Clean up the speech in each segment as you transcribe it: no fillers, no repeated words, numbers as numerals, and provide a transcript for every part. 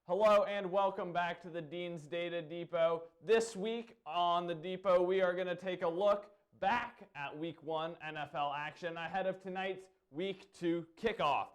Hello and welcome back to the Dean's Data Depot. This week on the Depot, we are going to take a look back at Week 1 NFL action ahead of tonight's Week 2 kickoff.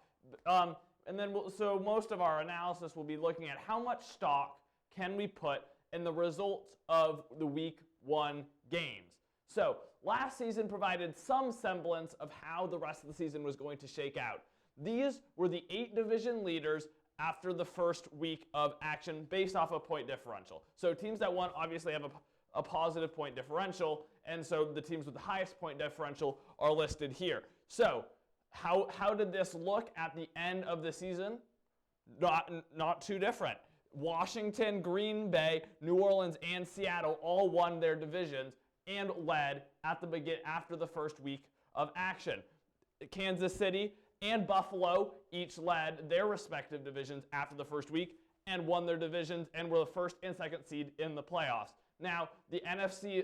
So most of our analysis will be looking at how much stock can we put in the results of the Week 1 games. So last season provided some semblance of how the rest of the season was going to shake out. These were the 8 division leaders after the first week of action based off a point differential. So teams that won obviously have a positive point differential, and so the teams with the highest point differential are listed here. So how did this look at the end of the season? Not too different. Washington, Green Bay, New Orleans, and Seattle all won their divisions and led after the first week of action. Kansas City and Buffalo each led their respective divisions after the first week and won their divisions and were the first and second seed in the playoffs. Now, the AFC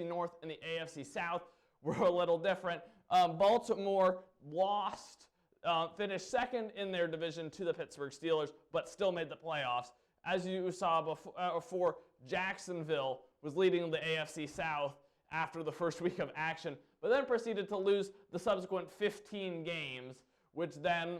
North and the AFC South were a little different. Baltimore finished second in their division to the Pittsburgh Steelers, but still made the playoffs. As you saw before, Jacksonville was leading the AFC South after the first week of action, but then proceeded to lose the subsequent 15 games, which then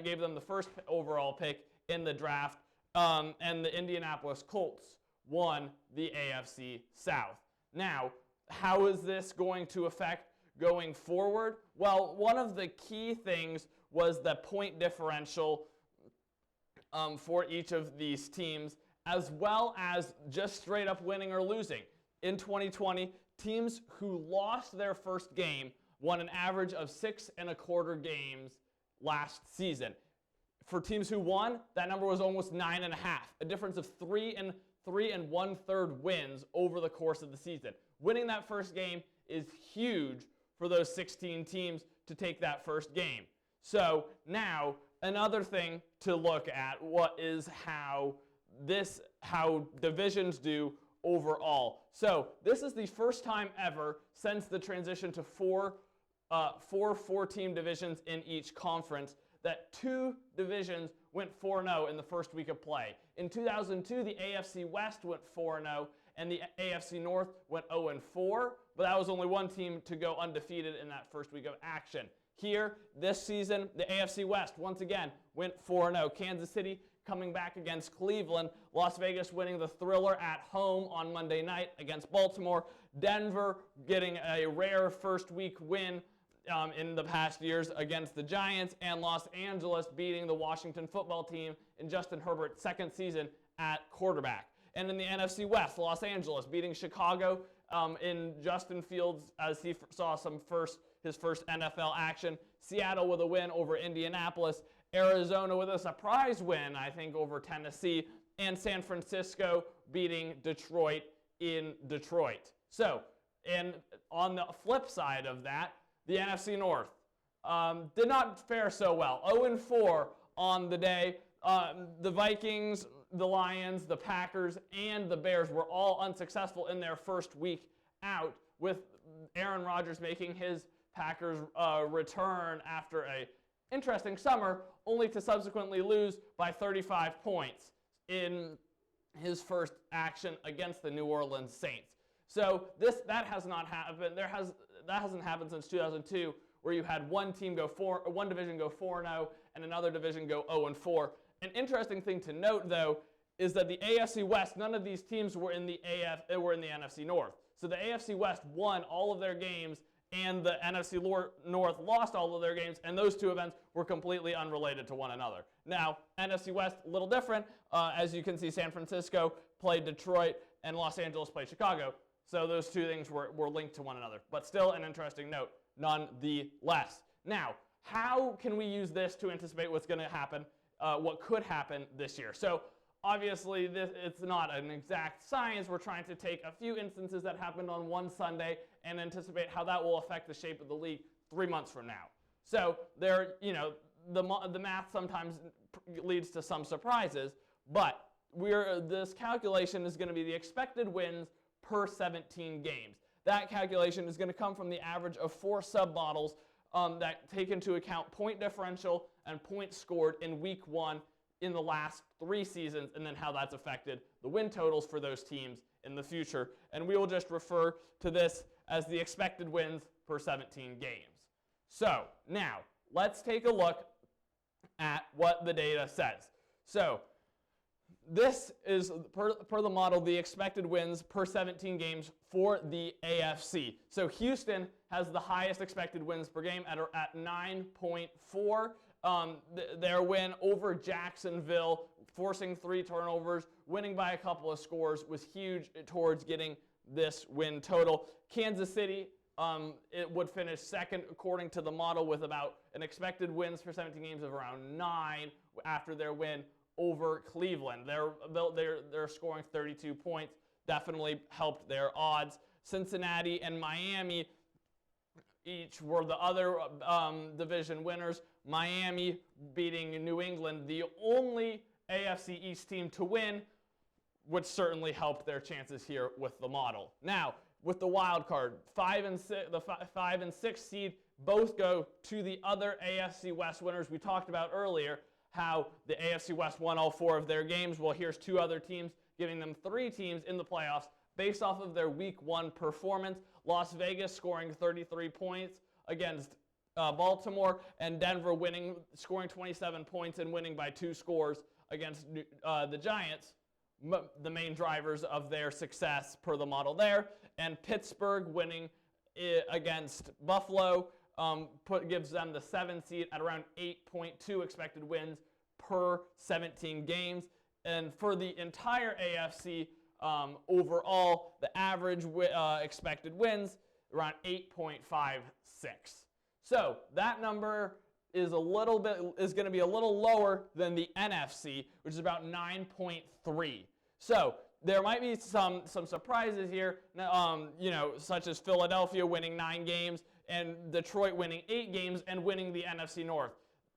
gave them the first overall pick in the draft, and the Indianapolis Colts won the AFC South. Now, how is this going to affect going forward? Well, one of the key things was the point differential for each of these teams, as well as just straight up winning or losing. In 2020, teams who lost their first game won an average of 6.25 games last season. For teams who won, that number was almost 9.5, a difference of 3 1/3 wins over the course of the season. Winning that first game is huge for those 16 teams to take that first game. So now, another thing to look at is how divisions do overall. So this is the first time ever since the transition to four 4-team divisions in each conference that 2 divisions went 4-0 in the first week of play. In 2002, the AFC West went 4-0 and the AFC North went 0-4, but that was only one team to go undefeated in that first week of action. Here, this season, the AFC West once again went 4-0. Kansas City coming back against Cleveland. Las Vegas winning the thriller at home on Monday night against Baltimore. Denver getting a rare first week win in the past years against the Giants. And Los Angeles beating the Washington football team in Justin Herbert's second season at quarterback. And in the NFC West, Los Angeles beating Chicago in Justin Fields as he saw his first NFL action. Seattle with a win over Indianapolis. Arizona with a surprise win, I think, over Tennessee. And San Francisco beating Detroit in Detroit. So, and on the flip side of that, the NFC North did not fare so well. 0-4 on the day. The Vikings, the Lions, the Packers, and the Bears were all unsuccessful in their first week out, with Aaron Rodgers making his Packers return after an interesting summer, only to subsequently lose by 35 points in his first action against the New Orleans Saints. So that has not happened. That hasn't happened since 2002, where you had one division go 4-0 and another division go 0-4. An interesting thing to note, though, is that the AFC West, none of these teams were in the NFC North. So the AFC West won all of their games, and the NFC North lost all of their games, and those two events were completely unrelated to one another. Now, NFC West, a little different. As you can see, San Francisco played Detroit, and Los Angeles played Chicago. So those two things were linked to one another. But still an interesting note, nonetheless. Now, how can we use this to anticipate what's going to happen, what could happen this year? So obviously, it's not an exact science. We're trying to take a few instances that happened on one Sunday and anticipate how that will affect the shape of the league 3 months from now. So the math sometimes leads to some surprises, but this calculation is going to be the expected wins per 17 games. That calculation is going to come from the average of 4 submodels that take into account point differential and points scored in week 1 in the last 3 seasons, and then how that's affected the win totals for those teams in the future. And we will just refer to this as the expected wins per 17 games. So now let's take a look at what the data says. So this is, per the model, the expected wins per 17 games for the AFC. So Houston has the highest expected wins per game at 9.4. Their win over Jacksonville, forcing 3 turnovers, winning by a couple of scores, was huge towards getting this win total. Kansas City, it would finish second according to the model with about an expected wins for 17 games of around 9 after their win over Cleveland. They're scoring 32 points, definitely helped their odds. Cincinnati and Miami each were the other division winners. Miami beating New England, the only AFC East team to win, which certainly helped their chances here with the model. Now, with the wild card, 5 and 6, the 5 and 6 seed both go to the other AFC West winners. We talked about earlier how the AFC West won all 4 of their games. Well, here's 2 other teams, giving them 3 teams in the playoffs based off of their week 1 performance. Las Vegas scoring 33 points against Baltimore, and Denver scoring 27 points and winning by 2 scores against the Giants, the main drivers of their success per the model there. And Pittsburgh winning against Buffalo gives them the 7th seed at around 8.2 expected wins per 17 games. And for the entire AFC overall, the average expected wins around 8.56. So that number is going to be a little lower than the NFC, which is about 9.3. So there might be some surprises here, such as Philadelphia winning 9 games and Detroit winning 8 games and winning the NFC North.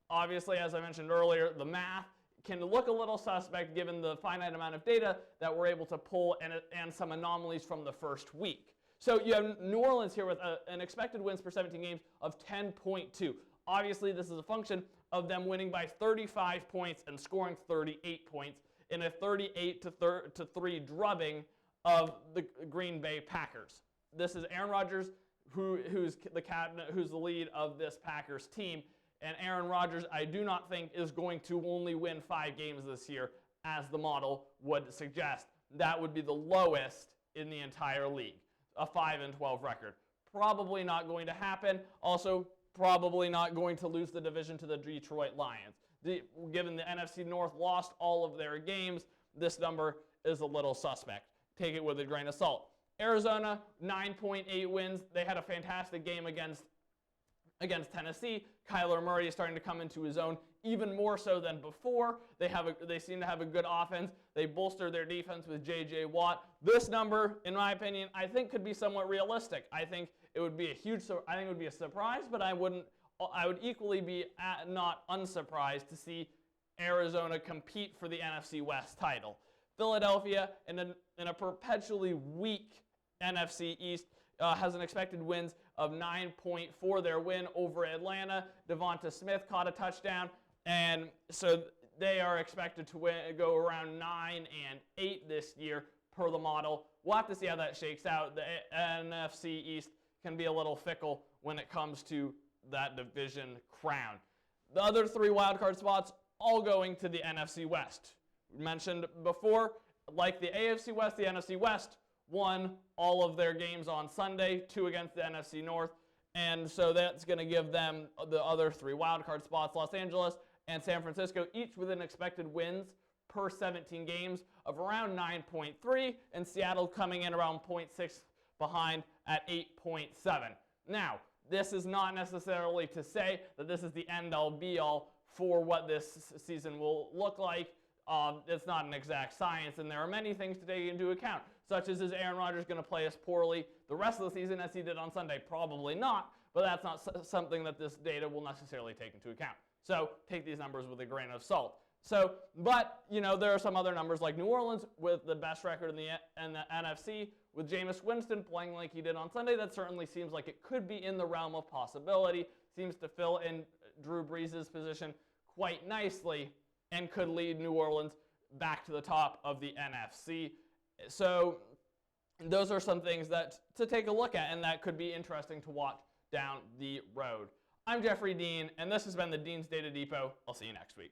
Obviously, as I mentioned earlier, the math can look a little suspect given the finite amount of data that we're able to pull and some anomalies from the first week. So you have New Orleans here with an expected wins per 17 games of 10.2. Obviously, this is a function of them winning by 35 points and scoring 38 points in a 38-3 drubbing of the Green Bay Packers. This is Aaron Rodgers, who's the lead of this Packers team. And Aaron Rodgers, I do not think, is going to only win 5 games this year, as the model would suggest. That would be the lowest in the entire league, a 5-12 record. Probably not going to happen. Also, probably not going to lose the division to the Detroit Lions. Given the NFC North lost all of their games, this number is a little suspect. Take it with a grain of salt. Arizona, 9.8 wins. They had a fantastic game against Tennessee. Kyler Murray is starting to come into his own even more so than before. They seem to have a good offense. They bolster their defense with J.J. Watt. This number, in my opinion, I think could be somewhat realistic. I think it would be a surprise, but I would equally be not unsurprised to see Arizona compete for the NFC West title. Philadelphia, in a perpetually weak NFC East, has an expected wins of 9.4. Their win over Atlanta, Devonta Smith caught a touchdown, and so they are expected to go around 9-8 this year per the model. We'll have to see how that shakes out. The NFC East can be a little fickle when it comes to that division crown. The other 3 wildcard spots all going to the NFC West. We mentioned before, like the AFC West, the NFC West won all of their games on Sunday, 2 against the NFC North, and so that's going to give them the other 3 wildcard spots. Los Angeles and San Francisco, each with an expected wins per 17 games of around 9.3, and Seattle coming in around 0.6 behind at 8.7. Now, this is not necessarily to say that this is the end-all be-all for what this season will look like. It's not an exact science, and there are many things to take into account, such as is Aaron Rodgers going to play as poorly the rest of the season as he did on Sunday? Probably not, but that's not something that this data will necessarily take into account. So take these numbers with a grain of salt. But there are some other numbers like New Orleans with the best record in the NFC, with Jameis Winston playing like he did on Sunday. That certainly seems like it could be in the realm of possibility. seems to fill in Drew Brees' position quite nicely and could lead New Orleans back to the top of the NFC. So those are some things that to take a look at and that could be interesting to watch down the road. I'm Jeffrey Dean, and this has been the Dean's Data Depot. I'll see you next week.